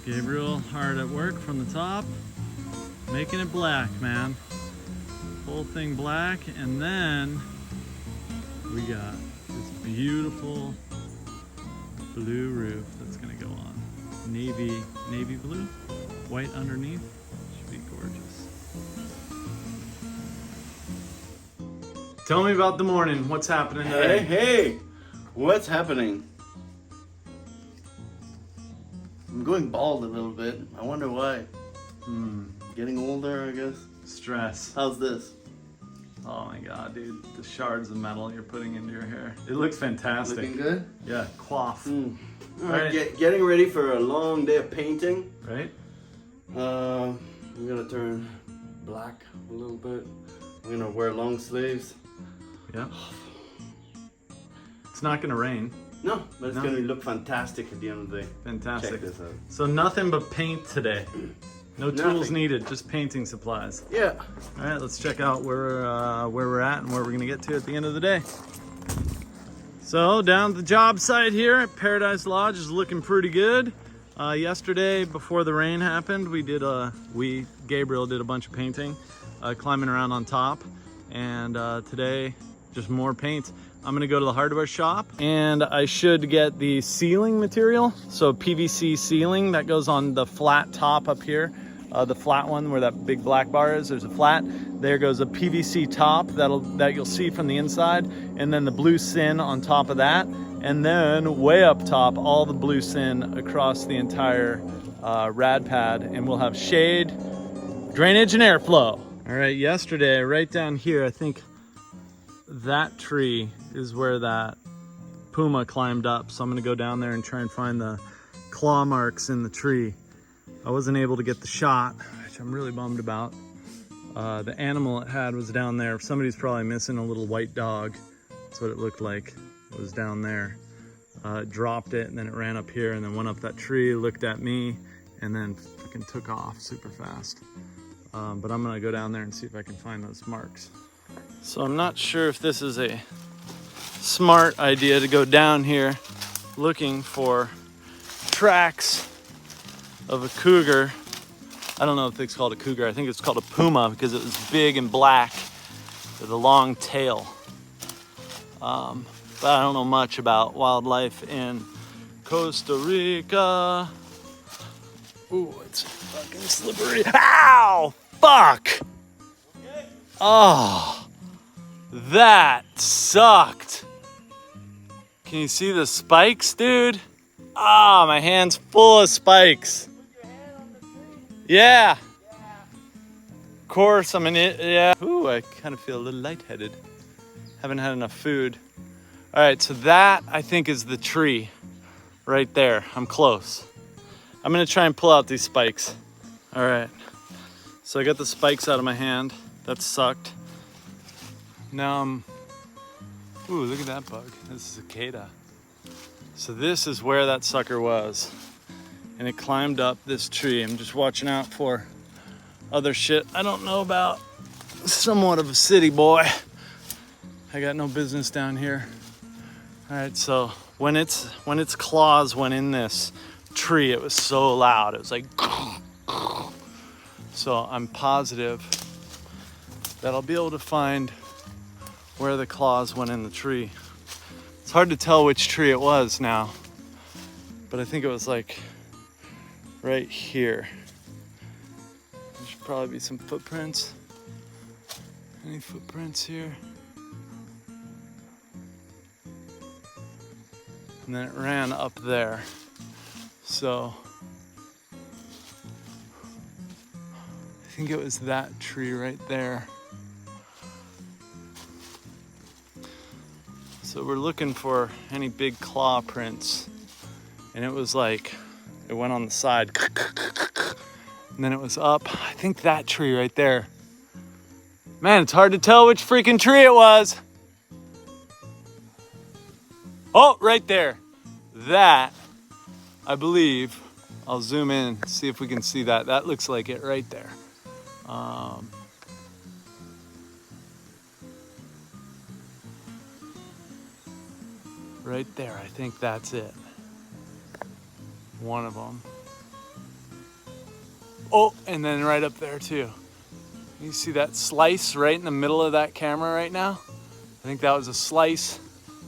Gabriel hard at work from the top, making it black, man. Whole thing black, and then we got this beautiful blue roof that's gonna go on. Navy blue, white underneath. Should be gorgeous. Tell me about the morning. What's happening today? Hey, what's happening? I'm going bald a little bit. I wonder why. Getting older, I guess. Stress. How's this? Oh my god, dude. The shards of metal you're putting into your hair. It looks fantastic. Looking good? Yeah, coif. All right, getting ready for a long day of painting. Right? I'm gonna turn black a little bit. I'm gonna wear long sleeves. Yeah. It's not gonna rain. No, but it's gonna look fantastic at the end of the day. Fantastic. Check this out. So nothing but paint today. No tools Nothing. needed, just painting supplies. Yeah. All right, let's check out where we're at and where we're gonna get to at the end of the day. So down at the job site here at Paradise Lodge is looking pretty good. Yesterday, before the rain happened, Gabriel did a bunch of painting, climbing around on top, and today just more paint. I'm gonna go to the hardware shop and I should get the ceiling material. So PVC ceiling that goes on the flat top up here. The flat one where that big black bar is, there's a flat. There goes a PVC top that you'll see from the inside, and then the blue sin on top of that. And then way up top, all the blue sin across the entire Rad Pad, and we'll have shade, drainage, and airflow. All right, yesterday, right down here, I think that tree is where that puma climbed up. So I'm gonna go down there and try and find the claw marks in the tree. I wasn't able to get the shot, which I'm really bummed about. The animal it had was down there. Somebody's probably missing a little white dog. That's what it looked like. It was down there. It dropped it, and then it ran up here and then went up that tree, looked at me, and then fucking took off super fast. But I'm gonna go down there and see if I can find those marks. So I'm not sure if this is a smart idea to go down here looking for tracks of a cougar. I don't know if it's called a cougar. I think it's called a puma because it was big and black with a long tail. But I don't know much about wildlife in Costa Rica. Ooh, it's fucking slippery. Ow! Fuck! Oh, that sucked. Can you see the spikes, dude? Ah, my hand's full of spikes. Yeah. Of course, I'm in it. Yeah. Ooh, I kind of feel a little lightheaded. Haven't had enough food. All right, so that I think is the tree right there. I'm close. I'm gonna try and pull out these spikes. All right. So I got the spikes out of my hand. That sucked. Now ooh, look at that bug. This is a cicada. So this is where that sucker was. And it climbed up this tree. I'm just watching out for other shit I don't know about. Somewhat of a city boy. I got no business down here. All right, so when its claws went in this tree, it was so loud. It was like, so I'm positive that I'll be able to find where the claws went in the tree. It's hard to tell which tree it was now, but I think it was like right here. There should probably be some footprints. Any footprints here? And then it ran up there. So I think it was that tree right there. So we're looking for any big claw prints. And it was like, it went on the side. And then it was up. I think that tree right there. Man, it's hard to tell which freaking tree it was. Oh, right there. That, I believe, I'll zoom in, see if we can see that. That looks like it right there. Right there, I think that's it. One of them. Oh, and then right up there too. You see that slice right in the middle of that camera right now? I think that was a slice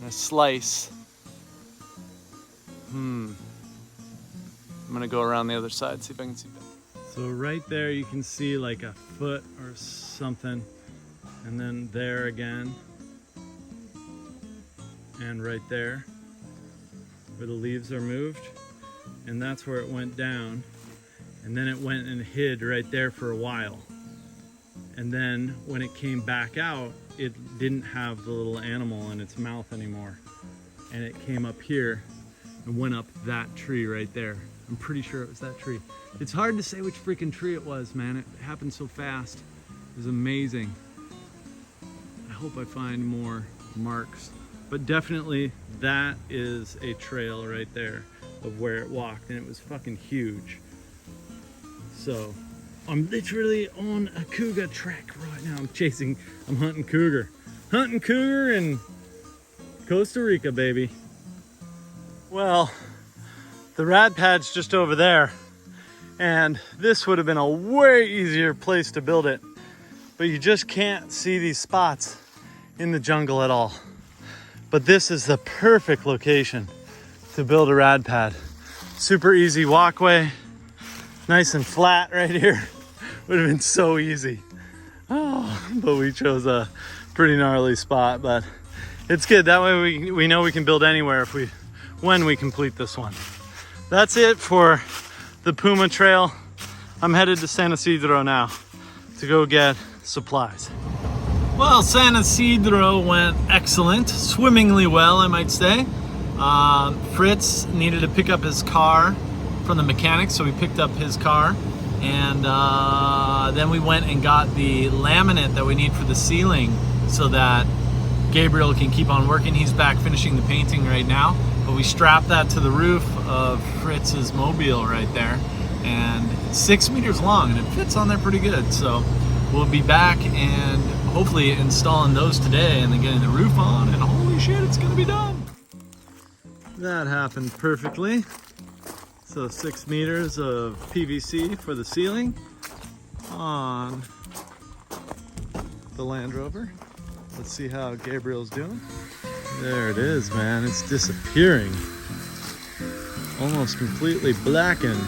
and a slice. I'm gonna go around the other side, see if I can see that. So right there you can see like a foot or something, and then there again, and right there where the leaves are moved, and that's where it went down, and then it went and hid right there for a while, and then when it came back out, it didn't have the little animal in its mouth anymore, and it came up here and went up that tree right there. I'm pretty sure it was that tree. It's hard to say which freaking tree it was, man. It happened so fast. It was amazing. I hope I find more marks. But definitely that is a trail right there of where it walked, and it was fucking huge. So I'm literally on a cougar track right now. I'm hunting cougar. Hunting cougar in Costa Rica, baby. Well, the Rad Pad's just over there, and this would have been a way easier place to build it, but you just can't see these spots in the jungle at all. But this is the perfect location to build a Rad Pad. Super easy walkway, nice and flat right here. Would have been so easy. Oh, but we chose a pretty gnarly spot, but it's good. That way we know we can build anywhere when we complete this one. That's it for the Puma Trail. I'm headed to San Isidro now to go get supplies. Well, San Isidro went excellent, swimmingly well, I might say. Fritz needed to pick up his car from the mechanic, so we picked up his car, and then we went and got the laminate that we need for the ceiling so that Gabriel can keep on working. He's back finishing the painting right now, but we strapped that to the roof of Fritz's mobile right there, and it's 6 meters long and it fits on there pretty good. So we'll be back and hopefully installing those today and then getting the roof on, and holy shit, it's gonna be done. That happened perfectly. So 6 meters of PVC for the ceiling on the Land Rover. Let's see how Gabriel's doing. There it is, man. It's disappearing. Almost completely blackened.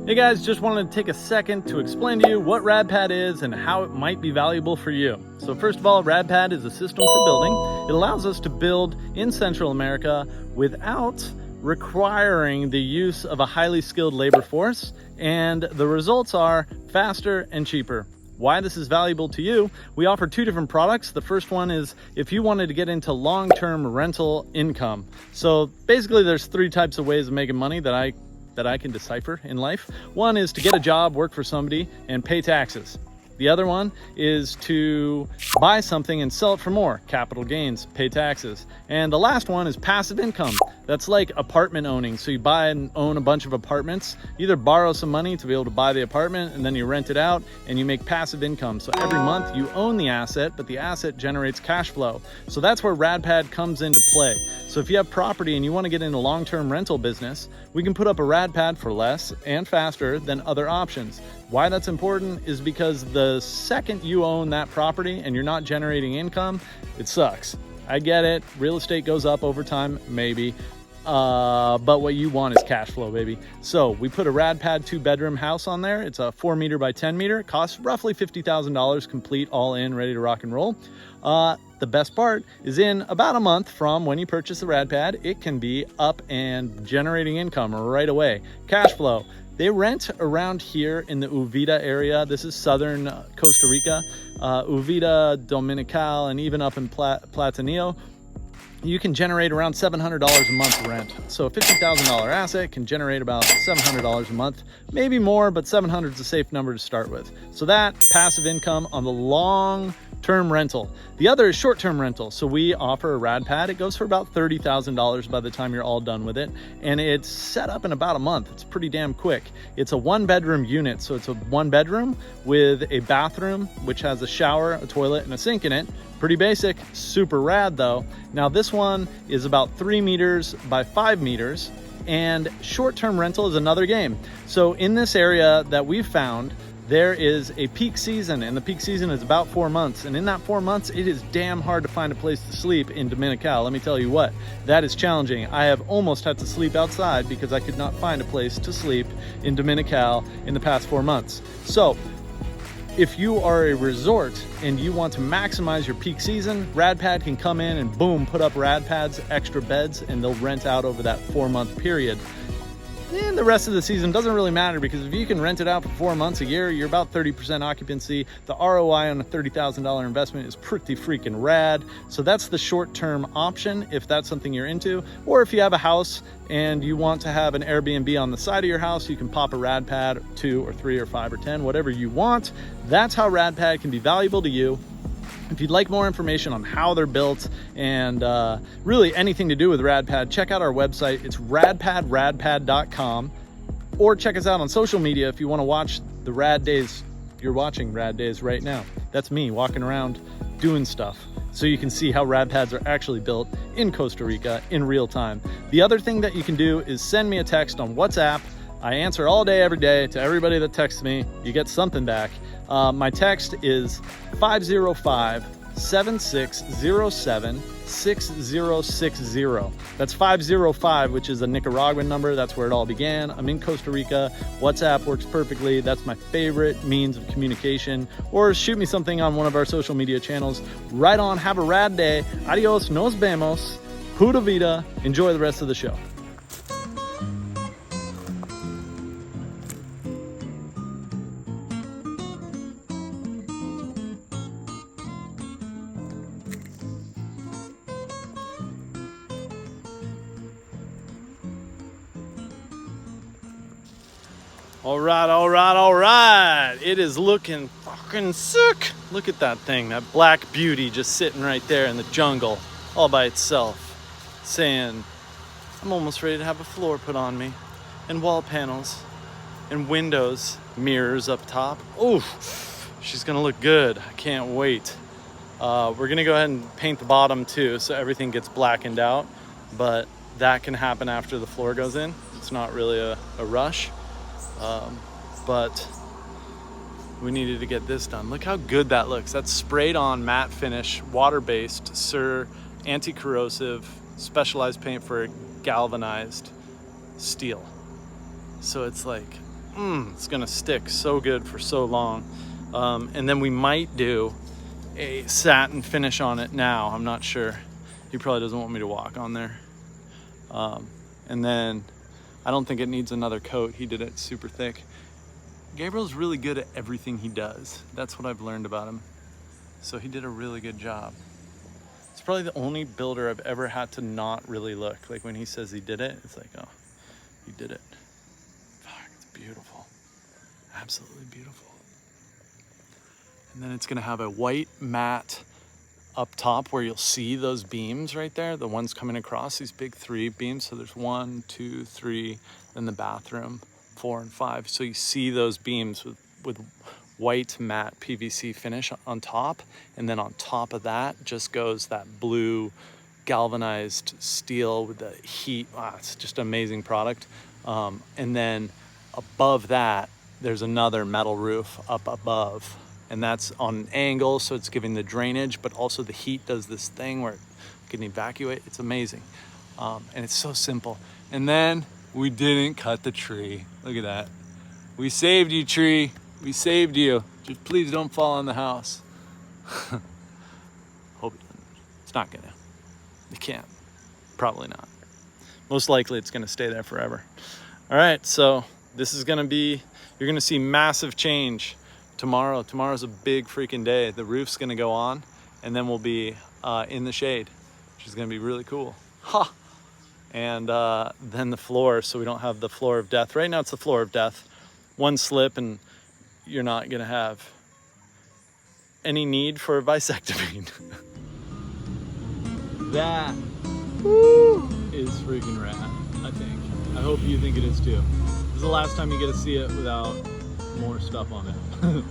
Hey guys, just wanted to take a second to explain to you what Rad Pad is and how it might be valuable for you. So first of all, Rad Pad is a system for building. It allows us to build in Central America without requiring the use of a highly skilled labor force, and the results are faster and cheaper. Why this is valuable to you, we offer 2 different products. The first one is if you wanted to get into long-term rental income. So basically there's 3 types of ways of making money that I can decipher in life. One is to get a job, work for somebody, and pay taxes. The other one is to buy something and sell it for more, capital gains, pay taxes. And the last one is passive income. That's like apartment owning. So you buy and own a bunch of apartments, either borrow some money to be able to buy the apartment, and then you rent it out and you make passive income. So every month you own the asset, but the asset generates cash flow. So that's where Rad Pad comes into play. So if you have property and you want to get into long-term rental business, we can put up a Rad Pad for less and faster than other options. Why that's important is because the second you own that property and you're not generating income, it sucks. I get it. Real estate goes up over time, maybe. But what you want is cash flow, baby. So we put a Rad Pad 2-bedroom house on there. It's a 4 meter by 10 meter. It costs roughly $50,000 complete, all in, ready to rock and roll. The best part is in about a month from when you purchase the Rad Pad, it can be up and generating income right away. Cash flow. They rent around here in the Uvita area. This is southern Costa Rica, Uvita, Dominical, and even up in Platanillo. You can generate around $700 a month rent. So a $50,000 asset can generate about $700 a month, maybe more, but 700 is a safe number to start with. So that passive income on the long term rental. The other is short-term rental. So we offer a Rad Pad. It goes for about $30,000 by the time you're all done with it. And it's set up in about a month. It's pretty damn quick. It's a 1-bedroom unit. So it's a 1-bedroom with a bathroom, which has a shower, a toilet, and a sink in it. Pretty basic, super rad though. Now this one is about 3 meters by 5 meters, and short-term rental is another game. So in this area that we've found, there is a peak season, and the peak season is about 4 months. And in that 4 months, it is damn hard to find a place to sleep in Dominical. Let me tell you what, that is challenging. I have almost had to sleep outside because I could not find a place to sleep in Dominical in the past 4 months. So if you are a resort and you want to maximize your peak season, Rad Pad can come in and boom, put up Rad Pads, extra beds, and they'll rent out over that 4-month period. And the rest of the season doesn't really matter, because if you can rent it out for 4 months a year, you're about 30% occupancy. The ROI on a $30,000 investment is pretty freaking rad. So that's the short-term option if that's something you're into. Or if you have a house and you want to have an Airbnb on the side of your house, you can pop a Rad Pad, 2 or 3 or 5 or 10, whatever you want. That's how Rad Pad can be valuable to you. If you'd like more information on how they're built and really anything to do with Rad Pad, check out our website. It's radpad.com, or check us out on social media if you want to watch the Rad Days. You're watching Rad Days right now. That's me walking around doing stuff, so you can see how Rad Pads are actually built in Costa Rica in real time. The other thing that you can do is send me a text on WhatsApp. I answer all day, every day to everybody that texts me. You get something back. My text is 505-7607-6060. That's 505, which is a Nicaraguan number. That's where it all began. I'm in Costa Rica. WhatsApp works perfectly. That's my favorite means of communication. Or shoot me something on one of our social media channels. Right on. Have a rad day. Adios. Nos vemos. Pura vida. Enjoy the rest of the show. All right. It is looking fucking sick. Look at that thing, that black beauty just sitting right there in the jungle all by itself, saying, I'm almost ready to have a floor put on me, and wall panels, and windows, mirrors up top. Oh, she's gonna look good. I can't wait. We're gonna go ahead and paint the bottom too, so everything gets blackened out, but that can happen after the floor goes in. It's not really a rush. But we needed to get this done. Look how good that looks. That's sprayed on matte finish, water-based, anti-corrosive, specialized paint for galvanized steel. So it's like, it's gonna stick so good for so long. And then we might do a satin finish on it now. I'm not sure. He probably doesn't want me to walk on there. And then I don't think it needs another coat. He did it super thick. Gabriel's really good at everything he does. That's what I've learned about him. So he did a really good job. It's probably the only builder I've ever had to not really look. Like when he says he did it, it's like, oh, he did it. Fuck, it's beautiful. Absolutely beautiful. And then it's gonna have a white matte up top where you'll see those beams right there, the ones coming across, these big 3 beams. So there's 1, 2, 3, then the bathroom, 4 and 5. So you see those beams with white matte PVC finish on top. And then on top of that just goes that blue galvanized steel with the heat. Wow, it's just an amazing product. And then above that, there's another metal roof up above. And that's on an angle, so it's giving the drainage, but also the heat does this thing where it can evacuate. It's amazing. And it's so simple. And then we didn't cut the tree. Look at that. We saved you, tree. We saved you. Just please don't fall on the house. Hope it's not gonna. It can't. Probably not. Most likely it's gonna stay there forever. All right, so this is gonna be, you're gonna see massive change tomorrow. Tomorrow's a big freaking day. The roof's gonna go on, and then we'll be in the shade, which is gonna be really cool. Ha! And then the floor, so we don't have the floor of death. Right now it's the floor of death. One slip and you're not gonna have any need for a bisectomy. That woo, is freaking rad, I think. I hope you think it is too. This is the last time you get to see it without more stuff on it.